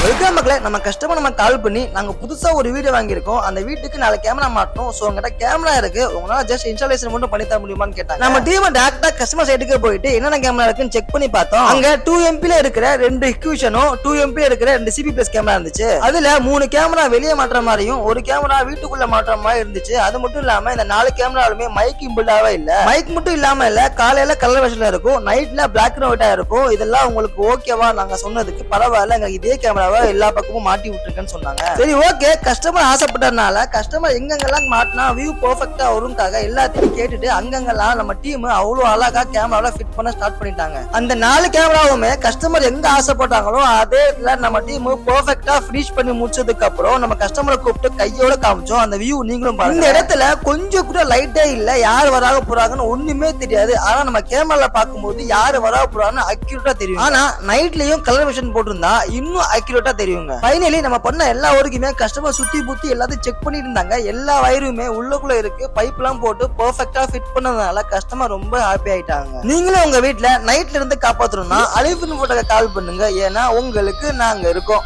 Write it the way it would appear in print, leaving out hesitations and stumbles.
Welcome மக்களே, நம்ம customer நம்ம கால் பண்ணி நாங்க புதுசா ஒரு வீடியோ வாங்கியிருக்கோம். அந்த வீட்டுக்கு நாளை கேமரா மாட்டணும். சோ உங்ககிட்ட கேமரா இருக்கு, உங்களால ஜஸ்ட் இன்ஸ்டாலேஷன் மட்டும் பண்ணி தர முடியுமான்னு கேட்டாங்க. நம்ம டீம் டைரக்டா கஸ்டமர் சைடுக்கு போயிட்டு என்னென்ன கேமரா இருக்குன்னு செக் பண்ணி பார்த்தோம். அங்க 2MP ல இருக்கிற 2 இக்யூஷனும் 2MP ல இருக்கிற 2 CP பிளஸ் கேமரா இருந்துச்சு. அதுல 3 கேமரா வெளியே மாற்ற மாதிரியும் ஒரு கேமரா வீட்டுக்குள்ள மாற்ற மாதிரி இருந்துச்சு. அது மட்டும் இல்லாம இந்த 4 கேமராலுமே மைக் இம்பிள்டாவே இல்ல. மைக் மட்டும் இல்லாம இல்ல, காலையில கலர் வெர்ஷன்ல இருக்கும், நைட்ல பிளாக் அண்ட் ஒயிட்டா இருக்கும். இதெல்லாம் உங்களுக்கு ஓகேவா? நாங்க சொன்னதுக்கு பரவாயில்ல, எங்க இதே கேமராவை எல்லா பக்கமும் மாட்டி விட்டுருக்கேன்னு சொன்னாங்க. சரி ஓகே, கஸ்டமர் ஆசைப்பட்டதுனால கஸ்டமர் எங்கெங்கெல்லாம் மாட்டினா வியூ பெர்ஃபெக்ட்டா வரும்காக எல்லாத்தையும் கேட்டுட்டு அங்கங்கெல்லாம் நம்ம டீம் அவ்வளவு அழகா கேமரால ஃபிட் பண்ண ஸ்டார்ட் பண்ணிட்டாங்க. அந்த 4 கேமராவுமே கஸ்டமர் எங்க ஆசைப்பட்டாங்களோ அதே இடத்துல நம்ம டீம் பெர்ஃபெக்ட்டா ஃபினிஷ் பண்ணி முடிச்சதுக்கு அப்புறம் நம்ம கஸ்டமரை கூப்பிட்டு கையோட காமிச்சோம். அந்த வியூ நீங்களும் பாருங்க. இந்த இடத்துல கொஞ்சம் கூட லைட்டே இல்ல, யார் வராக போறாங்கன்னு ஒண்ணுமே தெரியாது. ஆனா நம்ம கேமரால பாக்கும்போது யாரு வராக போறாங்கன்னு அக்யூரேட்டா தெரியும். ஆனா நைட்லயும் கலர் விஷன் போட்டிருந்தா இன்னும் அக்யூரேட்டா தெரியுங்க. ஃபைனலி நம்ம பண்ண எல்லா ஒர்க்குமே கஸ்டமர் சுத்தி புத்தி எல்லாத்தையும் செக் பண்ணிட்டு இருந்தாங்க. எல்லா வயருமே உள்ளுக்குள்ள இருக்கு, பைப் எல்லாம் போட்டு பெர்ஃபெக்ட்டா ஃபிட் பண்ணதுனால கஸ்டமர் ரொம்ப ஹாப்பி ஆயிட்டாங்க. நீங்களும் உங்க வீட்டுல நைட்ல இருந்து காப்பாத்தணும்னா அலிஃபின் போட்டோக்கு கால் பண்ணுங்க, ஏன்னா உங்களுக்கு நாங்க இருக்கோம்.